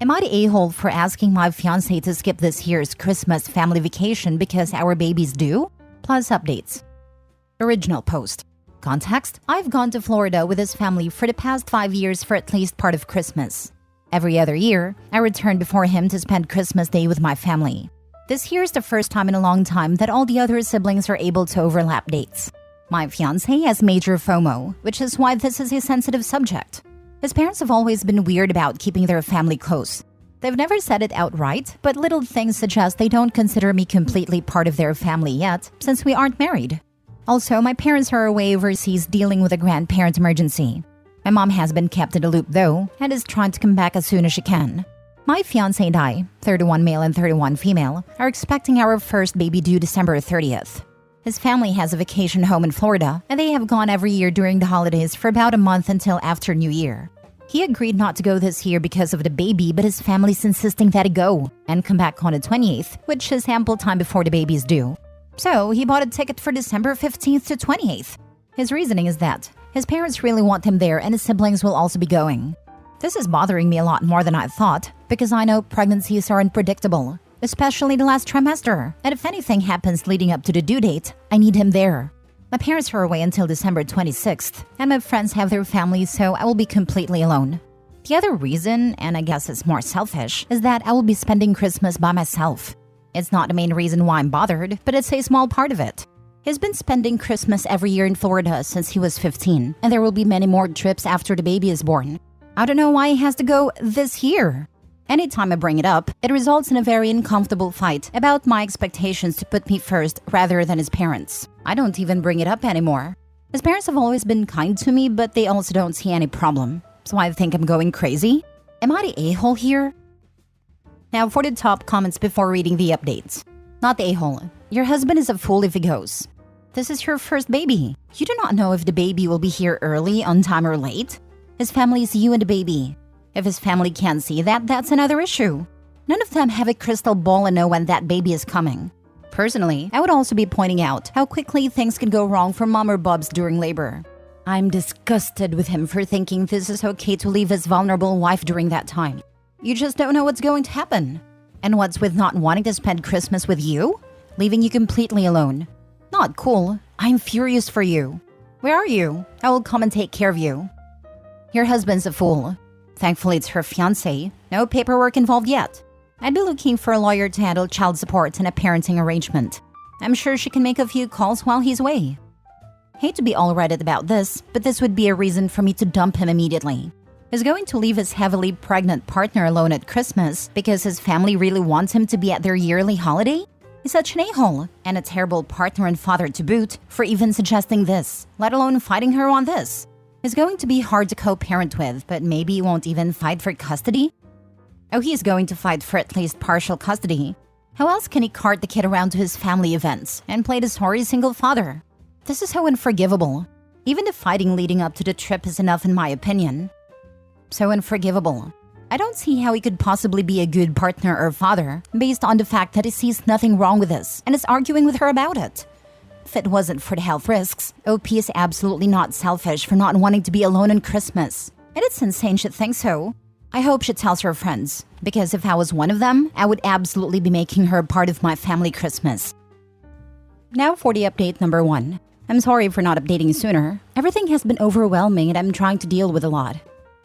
Am I the a-hole for asking my fiancé to skip this year's Christmas family vacation because our baby's due? Plus updates. Original post. Context: I've gone to Florida with his family for the past 5 years for at least part of Christmas. Every other year, I return before him to spend Christmas Day with my family. This year's the first time in a long time that all the other siblings are able to overlap dates. My fiancé has major FOMO, which is why this is a sensitive subject. His parents have always been weird about keeping their family close. They've never said it outright, but little things suggest they don't consider me completely part of their family yet, since we aren't married. Also, my parents are away overseas dealing with a grandparent emergency. My mom has been kept in the loop though, and is trying to come back as soon as she can. My fiancé and I, 31 male and 31 female, are expecting our first baby due December 30th. His family has a vacation home in Florida, and they have gone every year during the holidays for about a month until after New Year. He agreed not to go this year because of the baby, but his family's insisting that he go and come back on the 28th, which is ample time before the baby's due. So he bought a ticket for December 15th to 28th. His reasoning is that his parents really want him there and his siblings will also be going. This is bothering me a lot more than I thought, because I know pregnancies are unpredictable, especially the last trimester, and if anything happens leading up to the due date, I need him there. My parents are away until December 26th, and my friends have their families, so I will be completely alone. The other reason, and I guess it's more selfish, is that I will be spending Christmas by myself. It's not the main reason why I'm bothered, but it's a small part of it. He's been spending Christmas every year in Florida since he was 15, and there will be many more trips after the baby is born. I don't know why he has to go this year. Anytime I bring it up, it results in a very uncomfortable fight about my expectations to put me first rather than his parents. I don't even bring it up anymore. His parents have always been kind to me, but they also don't see any problem. So I think I'm going crazy? Am I the a-hole here? Now for the top comments before reading the updates. Not the a-hole. Your husband is a fool if he goes. This is your first baby. You do not know if the baby will be here early, on time, or late. His family is you and the baby. If his family can't see that, that's another issue. None of them have a crystal ball and know when that baby is coming. Personally, I would also be pointing out how quickly things can go wrong for mom or bubs during labor. I'm disgusted with him for thinking this is okay to leave his vulnerable wife during that time. You just don't know what's going to happen. And what's with not wanting to spend Christmas with you? Leaving you completely alone. Not cool. I'm furious for you. Where are you? I will come and take care of you. Your husband's a fool. Thankfully, it's her fiancé. No paperwork involved yet. I'd be looking for a lawyer to handle child support and a parenting arrangement. I'm sure she can make a few calls while he's away. Hate to be all Reddit about this, but this would be a reason for me to dump him immediately. He's going to leave his heavily pregnant partner alone at Christmas because his family really wants him to be at their yearly holiday? He's such an a-hole, and a terrible partner and father to boot, for even suggesting this, let alone fighting her on this. He's going to be hard to co-parent with, but maybe he won't even fight for custody? Oh, he's going to fight for at least partial custody. How else can he cart the kid around to his family events and play the sorry single father? This is so unforgivable. Even the fighting leading up to the trip is enough in my opinion. So unforgivable. I don't see how he could possibly be a good partner or father based on the fact that he sees nothing wrong with this and is arguing with her about it. If it wasn't for the health risks, OP is absolutely not selfish for not wanting to be alone on Christmas. And it's insane she'd think so. I hope she tells her friends, because if I was one of them, I would absolutely be making her part of my family Christmas. Now for the update number 1. I'm sorry for not updating sooner. Everything has been overwhelming and I'm trying to deal with a lot.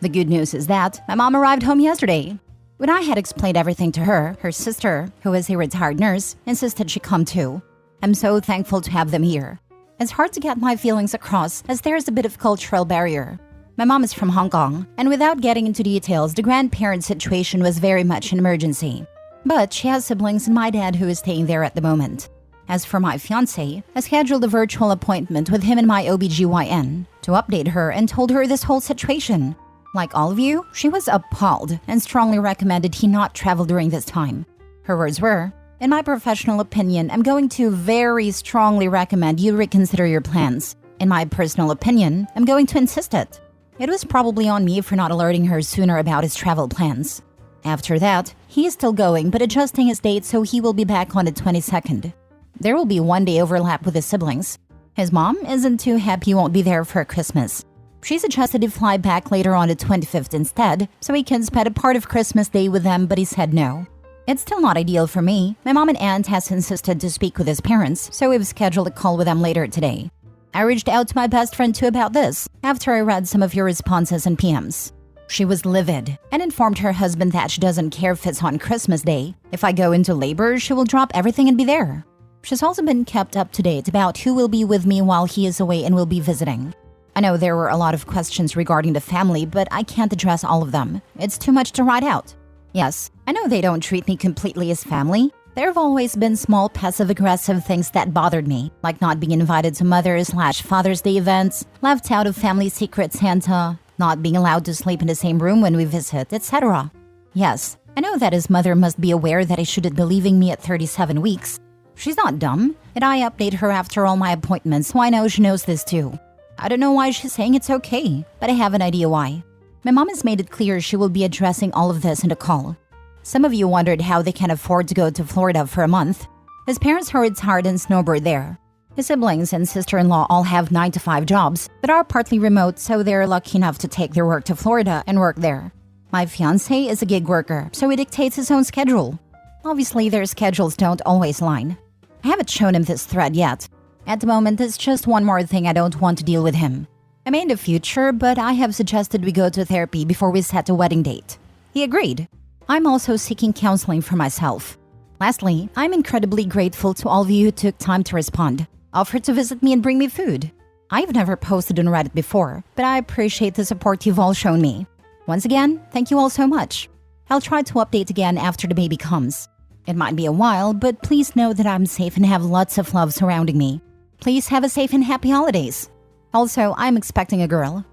The good news is that my mom arrived home yesterday. When I had explained everything to her, her sister, who is a retired nurse, insisted she come too. I'm so thankful to have them here. It's hard to get my feelings across as there's a bit of cultural barrier. My mom is from Hong Kong, and without getting into details, the grandparent situation was very much an emergency. But she has siblings and my dad who is staying there at the moment. As for my fiancé, I scheduled a virtual appointment with him and my OBGYN to update her and told her this whole situation. Like all of you, she was appalled and strongly recommended he not travel during this time. Her words were, "In my professional opinion, I'm going to very strongly recommend you reconsider your plans. In my personal opinion, I'm going to insist it." It was probably on me for not alerting her sooner about his travel plans. After that, he is still going but adjusting his date so he will be back on the 22nd. There will be one day overlap with his siblings. His mom isn't too happy he won't be there for Christmas. She suggested he fly back later on the 25th instead, so he can spend a part of Christmas Day with them, but he said no. It's still not ideal for me. My mom and aunt has insisted to speak with his parents, so we've scheduled a call with them later today. I reached out to my best friend too about this, after I read some of your responses and PMs. She was livid and informed her husband that she doesn't care if it's on Christmas Day. If I go into labor, she will drop everything and be there. She's also been kept up to date about who will be with me while he is away and will be visiting. I know there were a lot of questions regarding the family, but I can't address all of them. It's too much to write out. Yes, I know they don't treat me completely as family. There have always been small passive-aggressive things that bothered me, like not being invited to Mother's/Father's Day events, left out of family secret Santa, not being allowed to sleep in the same room when we visit, etc. Yes, I know that his mother must be aware that he shouldn't be leaving me at 37 weeks. She's not dumb, and I update her after all my appointments, so I know she knows this too. I don't know why she's saying it's okay, but I have an idea why. My mom has made it clear she will be addressing all of this in the call. Some of you wondered how they can afford to go to Florida for a month. His parents worked hard and snowbird there. His siblings and sister-in-law all have 9-to-5 jobs, but are partly remote, so they're lucky enough to take their work to Florida and work there. My fiancé is a gig worker, so he dictates his own schedule. Obviously, their schedules don't always align. I haven't shown him this thread yet. At the moment, it's just one more thing I don't want to deal with him. I may in the future, but I have suggested we go to therapy before we set a wedding date. He agreed. I'm also seeking counseling for myself. Lastly, I'm incredibly grateful to all of you who took time to respond, offered to visit me and bring me food. I've never posted on Reddit before, but I appreciate the support you've all shown me. Once again, thank you all so much. I'll try to update again after the baby comes. It might be a while, but please know that I'm safe and have lots of love surrounding me. Please have a safe and happy holidays. Also, I'm expecting a girl.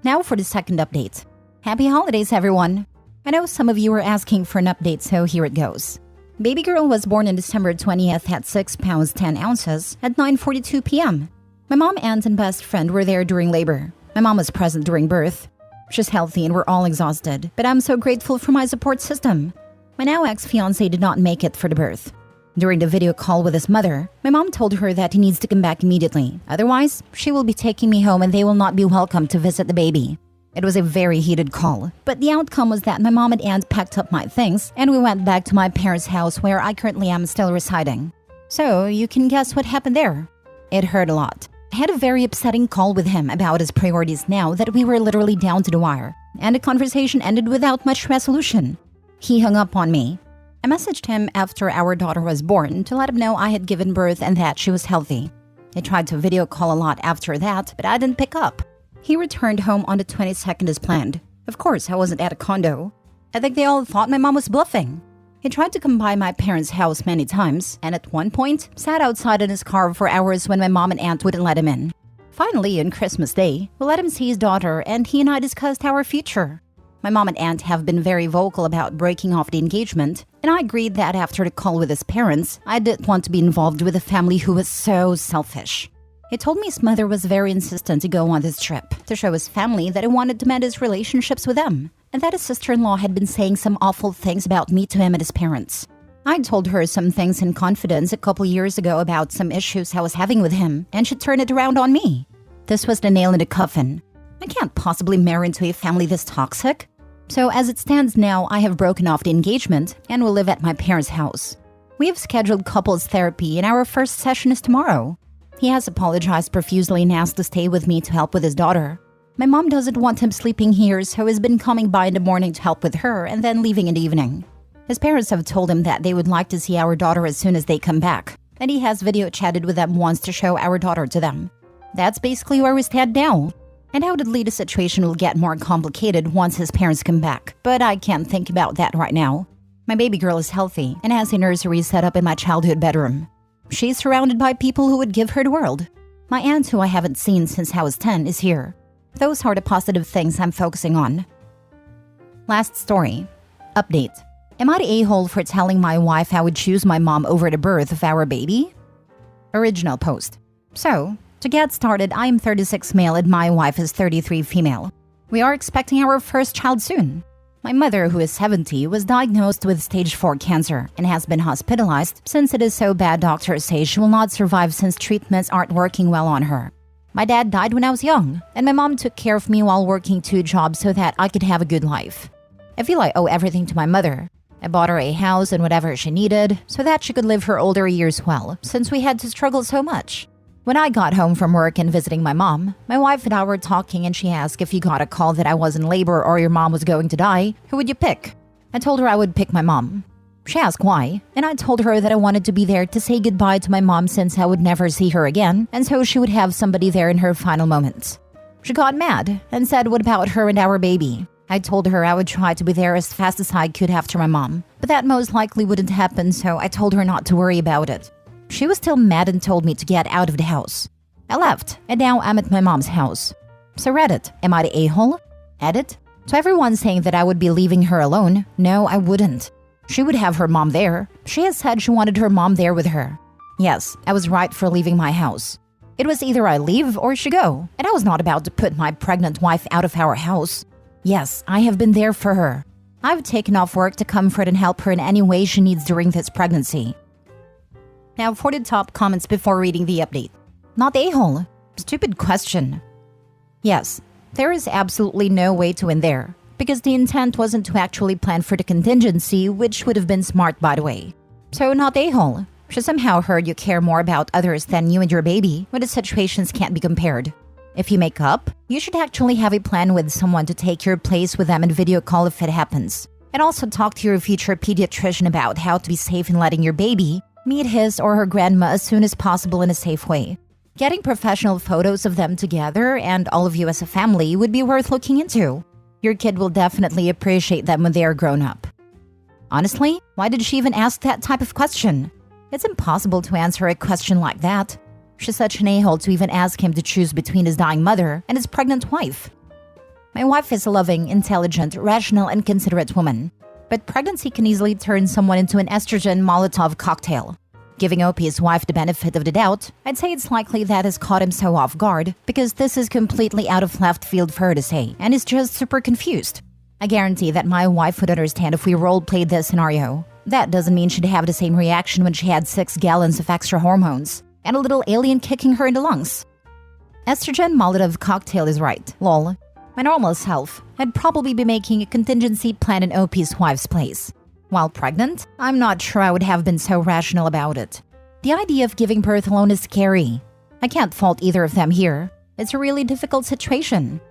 Now for the second update. Happy holidays, everyone. I know some of you were asking for an update, so here it goes. Baby girl was born on December 20th at 6 pounds 10 ounces at 9:42 p.m. My mom, aunt, and best friend were there during labor. My mom was present during birth. She's healthy and we're all exhausted, but I'm so grateful for my support system. My now ex-fiancé did not make it for the birth. During the video call with his mother, my mom told her that he needs to come back immediately. Otherwise, she will be taking me home and they will not be welcome to visit the baby. It was a very heated call, but the outcome was that my mom and aunt packed up my things and we went back to my parents' house where I currently am still residing. So, you can guess what happened there. It hurt a lot. I had a very upsetting call with him about his priorities now that we were literally down to the wire, and the conversation ended without much resolution. He hung up on me. I messaged him after our daughter was born to let him know I had given birth and that she was healthy. I tried to video call a lot after that, but I didn't pick up. He returned home on the 22nd as planned. Of course, I wasn't at a condo. I think they all thought my mom was bluffing. He tried to come by my parents' house many times, and at one point, sat outside in his car for hours when my mom and aunt wouldn't let him in. Finally, on Christmas Day, we let him see his daughter, and he and I discussed our future. My mom and aunt have been very vocal about breaking off the engagement, and I agreed that after the call with his parents, I didn't want to be involved with a family who was so selfish. He told me his mother was very insistent to go on this trip, to show his family that he wanted to mend his relationships with them, and that his sister-in-law had been saying some awful things about me to him and his parents. I told her some things in confidence a couple years ago about some issues I was having with him, and she turned it around on me. This was the nail in the coffin. I can't possibly marry into a family this toxic. So as it stands now, I have broken off the engagement and will live at my parents' house. We have scheduled couples therapy and our first session is tomorrow. He has apologized profusely and asked to stay with me to help with his daughter. My mom doesn't want him sleeping here, so he's been coming by in the morning to help with her and then leaving in the evening. His parents have told him that they would like to see our daughter as soon as they come back, and he has video chatted with them once to show our daughter to them. That's basically where we stand now. Undoubtedly, the situation will get more complicated once his parents come back, but I can't think about that right now. My baby girl is healthy and has a nursery set up in my childhood bedroom. She's surrounded by people who would give her the world. My aunt, who I haven't seen since I was 10, is here. Those are the positive things I'm focusing on. Last story. Update. Am I the a-hole for telling my wife I would choose my mom over the birth of our baby? Original post. So, to get started, I am 36 male and my wife is 33 female. We are expecting our first child soon. My mother, who is 70, was diagnosed with stage 4 cancer and has been hospitalized since it is so bad doctors say she will not survive since treatments aren't working well on her. My dad died when I was young, and my mom took care of me while working 2 jobs so that I could have a good life. I feel I owe everything to my mother. I bought her a house and whatever she needed so that she could live her older years well, since we had to struggle so much. When I got home from work and visiting my mom, my wife and I were talking and she asked if you got a call that I was in labor or your mom was going to die, who would you pick? I told her I would pick my mom. She asked why, and I told her that I wanted to be there to say goodbye to my mom since I would never see her again, and so she would have somebody there in her final moments. She got mad and said, what about her and our baby? I told her I would try to be there as fast as I could after my mom, but that most likely wouldn't happen, so I told her not to worry about it. She was still mad and told me to get out of the house. I left, and now I'm at my mom's house. So Reddit, am I the a-hole? Edit? To everyone saying that I would be leaving her alone, no, I wouldn't. She would have her mom there. She has said she wanted her mom there with her. Yes, I was right for leaving my house. It was either I leave or she go, and I was not about to put my pregnant wife out of our house. Yes, I have been there for her. I've taken off work to comfort and help her in any way she needs during this pregnancy. Now for the top comments before reading the update. Not a-hole. Stupid question. Yes, there is absolutely no way to win there, because the intent wasn't to actually plan for the contingency, which would have been smart by the way. So not a-hole. She somehow heard you care more about others than you and your baby, when the situations can't be compared. If you make up, you should actually have a plan with someone to take your place with them and video call if it happens. And also talk to your future pediatrician about how to be safe in letting your baby meet his or her grandma as soon as possible in a safe way. Getting professional photos of them together and all of you as a family would be worth looking into. Your kid will definitely appreciate them when they are grown up. Honestly, why did she even ask that type of question? It's impossible to answer a question like that. She's such an a-hole to even ask him to choose between his dying mother and his pregnant wife. My wife is a loving, intelligent, rational, and considerate woman. But pregnancy can easily turn someone into an estrogen Molotov cocktail. Giving OP his wife the benefit of the doubt, I'd say it's likely that has caught him so off guard because this is completely out of left field for her to say and is just super confused. I guarantee that my wife would understand if we role-played this scenario. That doesn't mean she'd have the same reaction when she had 6 gallons of extra hormones and a little alien kicking her in the lungs. Estrogen Molotov cocktail is right, lol. My normal self, I'd probably be making a contingency plan in OP's wife's place. While pregnant, I'm not sure I would have been so rational about it. The idea of giving birth alone is scary. I can't fault either of them here. It's a really difficult situation.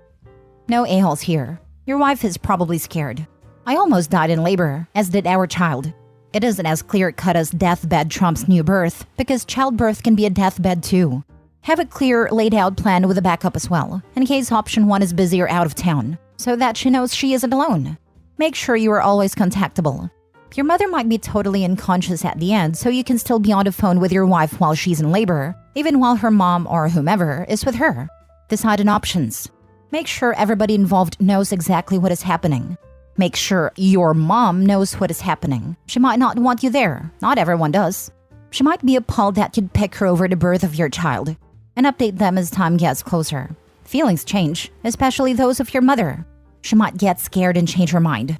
No a-holes here. Your wife is probably scared. I almost died in labor, as did our child. It isn't as clear-cut as deathbed trumps new birth, because childbirth can be a deathbed too. Have a clear, laid-out plan with a backup as well, in case option 1 is busy or out of town, so that she knows she isn't alone. Make sure you are always contactable. Your mother might be totally unconscious at the end, so you can still be on the phone with your wife while she's in labor, even while her mom or whomever is with her. Decide on options. Make sure everybody involved knows exactly what is happening. Make sure your mom knows what is happening. She might not want you there. Not everyone does. She might be appalled that you'd pick her over the birth of your child. And update them as time gets closer. Feelings change, especially those of your mother. She might get scared and change her mind.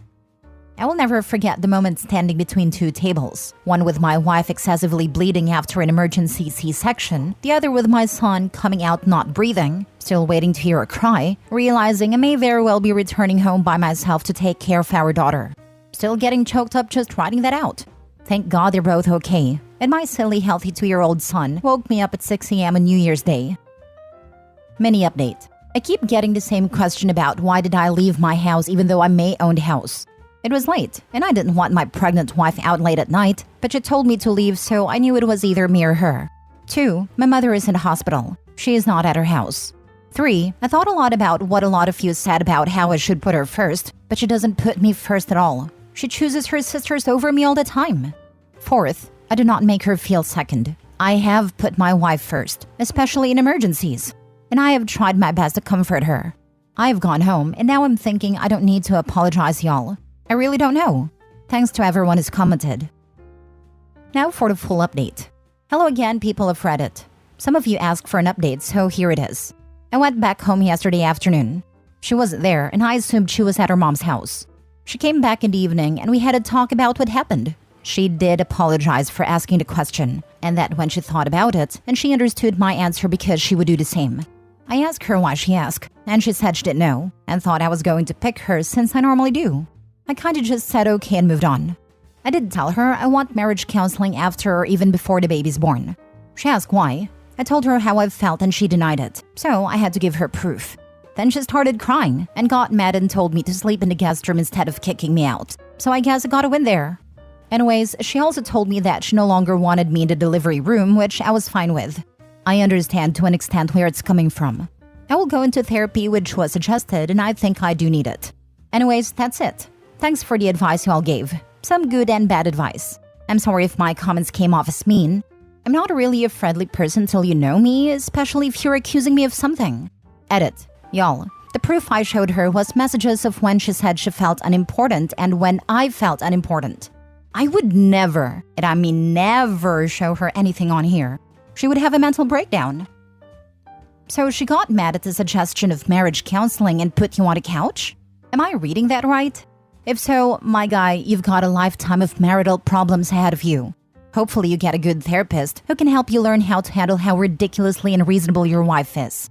I will never forget the moment standing between 2 tables, one with my wife excessively bleeding after an emergency C-section, the other with my son coming out not breathing, still waiting to hear her cry, realizing I may very well be returning home by myself to take care of our daughter. Still getting choked up just writing that out. Thank God they're both okay, and my silly healthy 2-year-old son woke me up at 6 a.m. on New Year's Day. Mini update. I keep getting the same question about why did I leave my house even though I may own the house. It was late, and I didn't want my pregnant wife out late at night, but she told me to leave, so I knew it was either me or her. 2. My mother is in the hospital. She is not at her house. 3. I thought a lot about what a lot of you said about how I should put her first, but she doesn't put me first at all. She chooses her sisters over me all the time. 4th, I do not make her feel second. I have put my wife first, especially in emergencies, and I have tried my best to comfort her. I have gone home, and now I'm thinking I don't need to apologize, y'all. I really don't know. Thanks to everyone who's commented. Now for the full update. Hello again, people of Reddit. Some of you asked for an update, so here it is. I went back home yesterday afternoon. She wasn't there, and I assumed she was at her mom's house. She came back in the evening, and we had a talk about what happened. She did apologize for asking the question, and that when she thought about it, and she understood my answer because she would do the same. I asked her why she asked, and she said she didn't know and thought I was going to pick her since I normally do. I kinda just said okay and moved on. I did tell her I want marriage counseling after or even before the baby's born. She asked why. I told her how I felt and she denied it, so I had to give her proof. Then she started crying and got mad and told me to sleep in the guest room instead of kicking me out. So I guess I got a win there. Anyways, she also told me that she no longer wanted me in the delivery room, which I was fine with. I understand to an extent where it's coming from. I will go into therapy, which was suggested, and I think I do need it. Anyways, that's it. Thanks for the advice you all gave. Some good and bad advice. I'm sorry if my comments came off as mean. I'm not really a friendly person till you know me, especially if you're accusing me of something. Edit. Y'all, the proof I showed her was messages of when she said she felt unimportant and when I felt unimportant. I would never, and I mean never, show her anything on here. She would have a mental breakdown. So she got mad at the suggestion of marriage counseling and put you on a couch? Am I reading that right? If so, my guy, you've got a lifetime of marital problems ahead of you. Hopefully you get a good therapist who can help you learn how to handle how ridiculously unreasonable your wife is.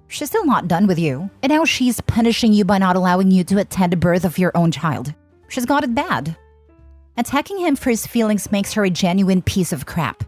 She's still not done with you, and now she's punishing you by not allowing you to attend the birth of your own child. She's got it bad. Attacking him for his feelings makes her a genuine piece of crap.